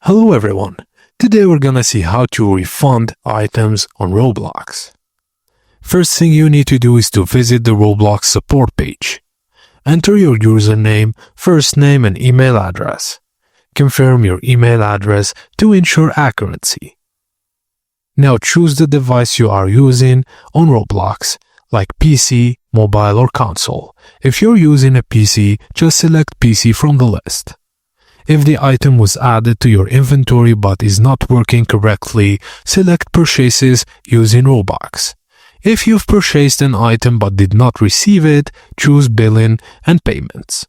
Hello everyone, today we're gonna see how to refund items on Roblox. First thing you need to do is to visit the Roblox support page. Enter your username, first name and email address. Confirm your email address to ensure accuracy. Now choose the device you are using on Roblox, like PC, mobile or console. If you're using a PC, just select PC from the list. If the item was added to your inventory but is not working correctly, select Purchases using Robux. If you've purchased an item but did not receive it, choose Billing and Payments.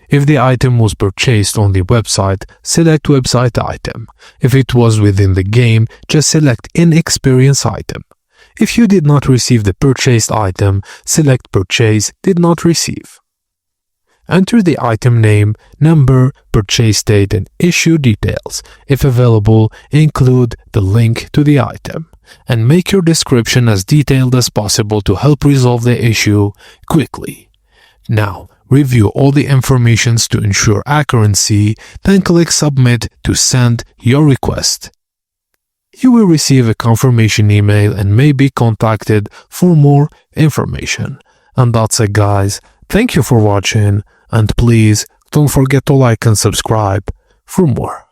If the item was purchased on the website, select Website Item. If it was within the game, just select In-Experience Item. If you did not receive the purchased item, select Purchase Did Not Receive. Enter the item name, number, purchase date and issue details. If available, include the link to the item. And make your description as detailed as possible to help resolve the issue quickly. Now, review all the information to ensure accuracy, then click Submit to send your request. You will receive a confirmation email and may be contacted for more information. And that's it, guys. Thank you for watching, and please don't forget to like and subscribe for more.